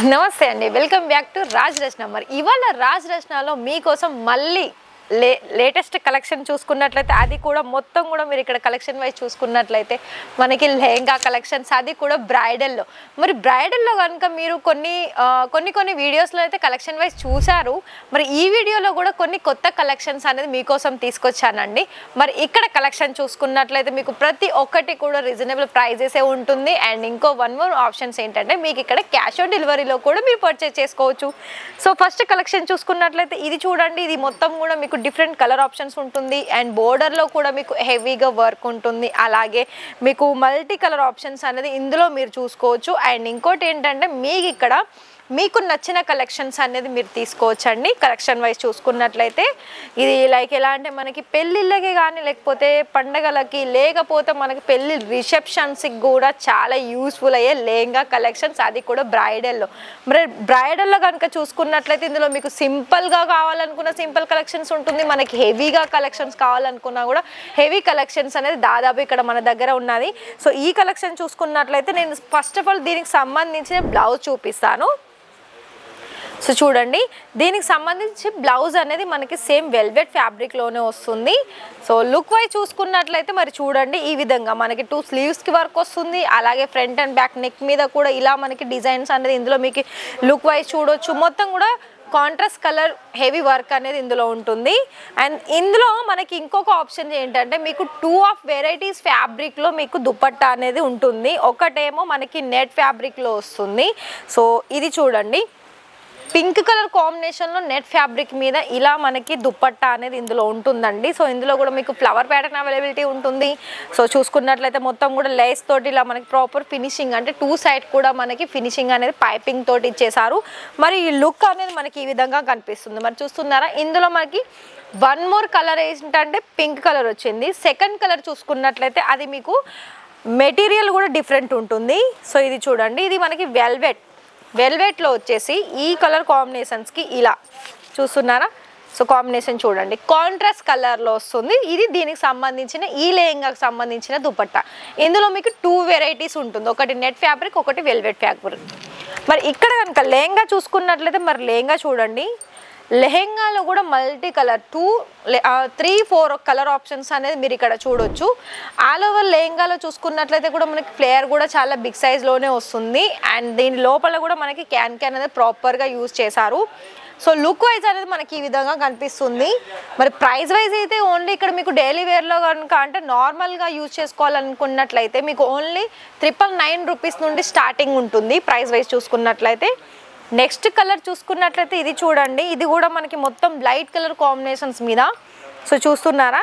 నమస్తే అండి, welcome back to Raj రచన. మరి ఇవాళ రాజ్ రచనలో మీకోసం మళ్ళీ లేటెస్ట్ కలెక్షన్ చూసుకున్నట్లయితే అది కూడా మొత్తం కూడా మీరు ఇక్కడ కలెక్షన్ వైజ్ చూసుకున్నట్లయితే మనకి లెహంగా కలెక్షన్స్, అది కూడా బ్రైడల్లో. మరి బ్రైడల్లో కనుక మీరు కొన్ని వీడియోస్లో అయితే కలెక్షన్ వైజ్ చూసారు. మరి ఈ వీడియోలో కూడా కొన్ని కొత్త కలెక్షన్స్ అనేది మీకోసం తీసుకొచ్చానండి. మరి ఇక్కడ కలెక్షన్ చూసుకున్నట్లయితే మీకు ప్రతి ఒక్కటి కూడా రీజనబుల్ ప్రైజెసే ఉంటుంది. అండ్ ఇంకో వన్ మోర్ ఆప్షన్స్ ఏంటంటే మీకు ఇక్కడ క్యాష్ ఆన్ డెలివరీలో కూడా మీరు పర్చేస్ చేసుకోవచ్చు. సో ఫస్ట్ కలెక్షన్ చూసుకున్నట్లయితే ఇది చూడండి. ఇది మొత్తం కూడా మీకు డిఫరెంట్ కలర్ ఆప్షన్స్ ఉంటుంది. అండ్ బోర్డర్లో కూడా మీకు హెవీగా వర్క్ ఉంటుంది. అలాగే మీకు మల్టీ కలర్ ఆప్షన్స్ అనేది ఇందులో మీరు చూసుకోవచ్చు. అండ్ ఇంకోటి ఏంటంటే మీకు ఇక్కడ మీకు నచ్చిన కలెక్షన్స్ అనేది మీరు తీసుకోవచ్చండి. కలెక్షన్ వైజ్ చూసుకున్నట్లయితే ఇది లైక్ ఎలా అంటే మనకి పెళ్ళిళ్ళకి కానీ లేకపోతే పండగలకి లేకపోతే మనకి పెళ్ళి రిసెప్షన్స్కి కూడా చాలా యూస్ఫుల్ అయ్యే లెహంగా కలెక్షన్స్, అది కూడా బ్రైడల్లో. మరి బ్రైడల్లో కనుక చూసుకున్నట్లయితే ఇందులో మీకు సింపుల్గా కావాలనుకున్న సింపుల్ కలెక్షన్స్ ఉంటుంది. మనకి హెవీగా కలెక్షన్స్ కావాలనుకున్నా కూడా హెవీ కలెక్షన్స్ అనేది దాదాపు ఇక్కడ మన దగ్గర ఉన్నది. సో ఈ కలెక్షన్ చూసుకున్నట్లయితే నేను ఫస్ట్ ఆఫ్ ఆల్ దీనికి సంబంధించిన బ్లౌజ్ చూపిస్తాను. సో చూడండి, దీనికి సంబంధించి బ్లౌజ్ అనేది మనకి సేమ్ వెల్వెట్ ఫ్యాబ్రిక్లోనే వస్తుంది. సో లుక్ వైజ్ చూసుకున్నట్లయితే మరి చూడండి, ఈ విధంగా మనకి 2 స్లీవ్స్కి వర్క్ వస్తుంది. అలాగే ఫ్రంట్ అండ్ బ్యాక్ నెక్ మీద కూడా ఇలా మనకి డిజైన్స్ అనేది ఇందులో మీకు లుక్ వైజ్ చూడొచ్చు. మొత్తం కూడా కాంట్రాస్ట్ కలర్ హెవీ వర్క్ అనేది ఇందులో ఉంటుంది. అండ్ ఇందులో మనకి ఇంకొక ఆప్షన్ ఏంటంటే మీకు 2 ఆఫ్ వెరైటీస్ ఫ్యాబ్రిక్లో మీకు దుపట్టా అనేది ఉంటుంది. ఒకటేమో మనకి నెట్ ఫ్యాబ్రిక్లో వస్తుంది. సో ఇది చూడండి, పింక్ కలర్ కాంబినేషన్లో నెట్ ఫ్యాబ్రిక్ మీద ఇలా మనకి దుపట్టా అనేది ఇందులో ఉంటుందండి. సో ఇందులో కూడా మీకు ఫ్లవర్ ప్యాటర్న్ అవైలబిలిటీ ఉంటుంది. సో చూసుకున్నట్లయితే మొత్తం కూడా లేస్ తోటి ఇలా మనకి ప్రాపర్ ఫినిషింగ్, అంటే 2 సైడ్ కూడా మనకి ఫినిషింగ్ అనేది పైపింగ్ తోటి ఇచ్చేసారు. మరి ఈ లుక్ అనేది మనకి ఈ విధంగా కనిపిస్తుంది. మరి చూస్తున్నారా, ఇందులో మనకి వన్ మోర్ కలర్ ఏంటంటే పింక్ కలర్ వచ్చింది. సెకండ్ కలర్ చూసుకున్నట్లయితే అది మీకు మెటీరియల్ కూడా డిఫరెంట్ ఉంటుంది. సో ఇది చూడండి, ఇది మనకి వెల్వెట్లో వచ్చేసి ఈ కలర్ కాంబినేషన్స్కి ఇలా చూస్తున్నారా. సో కాంబినేషన్ చూడండి, కాంట్రాస్ట్ కలర్లో వస్తుంది. ఇది దీనికి సంబంధించిన ఈ లెహంగాకి సంబంధించిన దుపట్టా. ఇందులో మీకు 2 వెరైటీస్ ఉంటుంది, ఒకటి నెట్ ఫ్యాబ్రిక్, ఒకటి వెల్వెట్ ఫ్యాబ్రిక్. మరి ఇక్కడ కనుక లెహంగా చూసుకున్నట్లయితే మరి లెహంగా చూడండి, లెహెంగాలో కూడా మల్టీ కలర్ 2, 3, 4 కలర్ ఆప్షన్స్ అనేది మీరు ఇక్కడ చూడొచ్చు. ఆల్ ఓవర్ లెహెంగాలో చూసుకున్నట్లయితే కూడా మనకి ఫ్లేయర్ కూడా చాలా బిగ్ సైజ్లోనే వస్తుంది. అండ్ దీని లోపల కూడా మనకి క్యాన్ అనేది ప్రాపర్గా యూజ్ చేశారు. సో లుక్ వైజ్ అనేది మనకి ఈ విధంగా కనిపిస్తుంది. మరి ప్రైస్ వైజ్ అయితే ఓన్లీ ఇక్కడ మీకు డైలీ వేర్లో కనుక అంటే నార్మల్గా యూజ్ చేసుకోవాలనుకున్నట్లయితే మీకు ఓన్లీ 999 రూపీస్ నుండి స్టార్టింగ్ ఉంటుంది ప్రైస్ వైజ్ చూసుకున్నట్లయితే. నెక్స్ట్ కలర్ చూసుకున్నట్లయితే ఇది చూడండి, ఇది కూడా మనకి మొత్తం లైట్ కలర్ కాంబినేషన్స్ మీద. సో చూస్తున్నారా,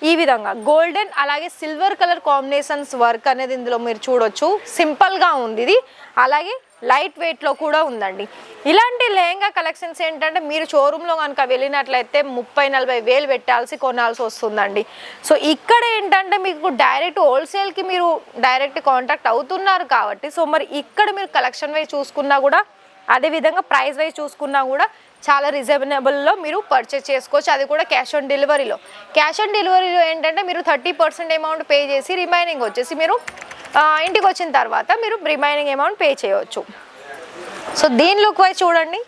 ఈ విధంగా గోల్డెన్ అలాగే సిల్వర్ కలర్ కాంబినేషన్స్ వర్క్ అనేది ఇందులో మీరు చూడొచ్చు. సింపుల్గా ఉంది ఇది, అలాగే లైట్ వెయిట్లో కూడా ఉందండి. ఇలాంటి లెహంగా కలెక్షన్స్ ఏంటంటే మీరు షోరూంలో కనుక వెళ్ళినట్లయితే 30-40 వేలు పెట్టాల్సి కొనాల్సి వస్తుందండి. సో ఇక్కడ ఏంటంటే మీకు డైరెక్ట్ హోల్సేల్కి మీరు డైరెక్ట్ కాంటాక్ట్ అవుతున్నారు కాబట్టి సో మరి ఇక్కడ మీరు కలెక్షన్ వైజ్ చూసుకున్నా కూడా అదేవిధంగా ప్రైస్ వైజ్ చూసుకున్నా కూడా చాలా రీజనబుల్లో మీరు పర్చేస్ చేసుకోవచ్చు. అది కూడా క్యాష్ ఆన్ డెలివరీలో. క్యాష్ ఆన్ డెలివరీలో ఏంటంటే మీరు 30% అమౌంట్ పే చేసి రిమైనింగ్ వచ్చేసి మీరు ఇంటికి వచ్చిన తర్వాత మీరు రిమైనింగ్ అమౌంట్ పే చేయవచ్చు. సో దీని లుక్ వైజ్ చూడండి,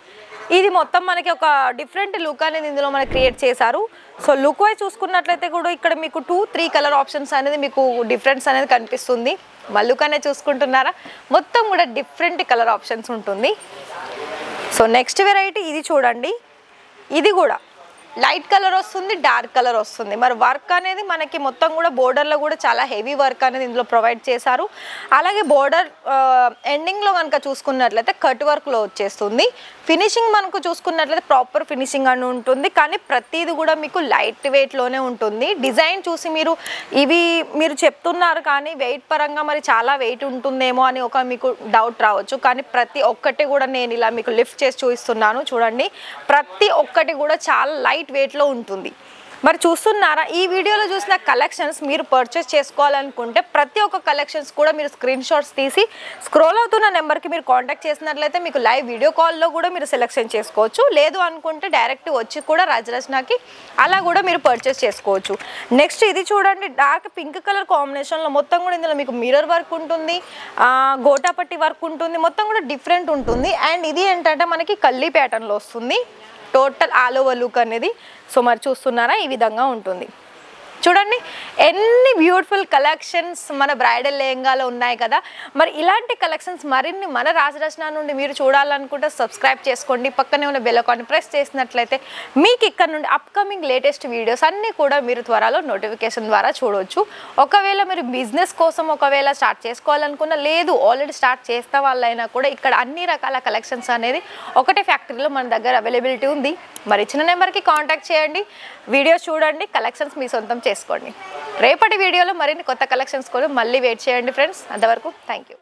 ఇది మొత్తం మనకి ఒక డిఫరెంట్ లుక్ అనేది ఇందులో మనకి క్రియేట్ చేశారు. సో లుక్ వైజ్ చూసుకున్నట్లయితే కూడా ఇక్కడ మీకు 2-3 కలర్ ఆప్షన్స్ అనేది మీకు డిఫరెన్స్ అనేది కనిపిస్తుంది. లుక్ అనేది చూసుకుంటున్నారా, మొత్తం కూడా డిఫరెంట్ కలర్ ఆప్షన్స్ ఉంటుంది. సో నెక్స్ట్ వెరైటీ ఇది చూడండి, ఇది కూడా లైట్ కలర్ వస్తుంది, డార్క్ కలర్ వస్తుంది. మరి వర్క్ అనేది మనకి మొత్తం కూడా బోర్డర్లో కూడా చాలా హెవీ వర్క్ అనేది ఇందులో ప్రొవైడ్ చేశారు. అలాగే బోర్డర్ ఎండింగ్లో కనుక చూసుకున్నట్లయితే కట్ వర్క్లో వచ్చేస్తుంది. ఫినిషింగ్ మనకు చూసుకున్నట్లయితే ప్రాపర్ ఫినిషింగ్ అని ఉంటుంది, కానీ ప్రతిది కూడా మీకు లైట్ వెయిట్లోనే ఉంటుంది. డిజైన్ చూసి మీరు చెప్తున్నారు కానీ వెయిట్ పరంగా మరి చాలా వెయిట్ ఉంటుందేమో అని ఒక మీకు డౌట్ రావచ్చు. కానీ ప్రతి ఒక్కటి కూడా నేను ఇలా మీకు లిఫ్ట్ చేసి చూపిస్తున్నాను చూడండి, ప్రతి ఒక్కటి కూడా చాలా లైట్ వెయిట్లో ఉంటుంది. మరి చూస్తున్నారా, ఈ వీడియోలో చూసిన కలెక్షన్స్ మీరు పర్చేస్ చేసుకోవాలనుకుంటే ప్రతి ఒక్క కలెక్షన్స్ కూడా మీరు స్క్రీన్ షాట్స్ తీసి స్క్రోల్ అవుతున్న నెంబర్కి మీరు కాంటాక్ట్ చేసినట్లయితే మీకు లైవ్ వీడియో కాల్లో కూడా మీరు సెలెక్షన్ చేసుకోవచ్చు. లేదు అనుకుంటే డైరెక్ట్ వచ్చి కూడా రాజరత్నకి అలా కూడా మీరు పర్చేస్ చేసుకోవచ్చు. నెక్స్ట్ ఇది చూడండి, డార్క్ పింక్ కలర్ కాంబినేషన్లో మొత్తం కూడా ఇందులో మీకు మిర్రర్ వర్క్ ఉంటుంది, గోటాపట్టి వర్క్ ఉంటుంది, మొత్తం కూడా డిఫరెంట్ ఉంటుంది. అండ్ ఇది ఏంటంటే మనకి కల్లీ ప్యాటర్న్లో వస్తుంది, టోటల్ ఆల్ ఓవర్ లుక్ అనేది. సో మరి చూస్తున్నారా, ఈ విధంగా ఉంటుంది. చూడండి ఎన్ని బ్యూటిఫుల్ కలెక్షన్స్ మన బ్రైడల్ లెహంగాలో ఉన్నాయి కదా. మరి ఇలాంటి కలెక్షన్స్ మరిన్ని మన రాజరత్న నుండి మీరు చూడాలనుకుంటే సబ్స్క్రైబ్ చేసుకోండి. పక్కనే ఉన్న బెల్ ఐకాన్ ప్రెస్ చేసినట్లయితే మీకు ఇక్కడ నుండి అప్కమింగ్ లేటెస్ట్ వీడియోస్ అన్నీ కూడా మీరు త్వరలో నోటిఫికేషన్ ద్వారా చూడవచ్చు. ఒకవేళ మీరు బిజినెస్ కోసం ఒకవేళ స్టార్ట్ చేసుకోవాలనుకున్నా, లేదు ఆల్రెడీ స్టార్ట్ చేస్తే వాళ్ళైనా కూడా ఇక్కడ అన్ని రకాల కలెక్షన్స్ అనేది ఒకటే ఫ్యాక్టరీలో మన దగ్గర అవైలబిలిటీ ఉంది. మరి ఇచ్చిన నెంబర్కి కాంటాక్ట్ చేయండి, వీడియోస్ చూడండి, కలెక్షన్స్ మీ సొంతం చేసుకోండి. రేపటి వీడియోలో మరిన్ని కొత్త కలెక్షన్స్ కూడా మళ్ళీ వెయిట్ చేయండి ఫ్రెండ్స్. అంతవరకు థ్యాంక్ యూ.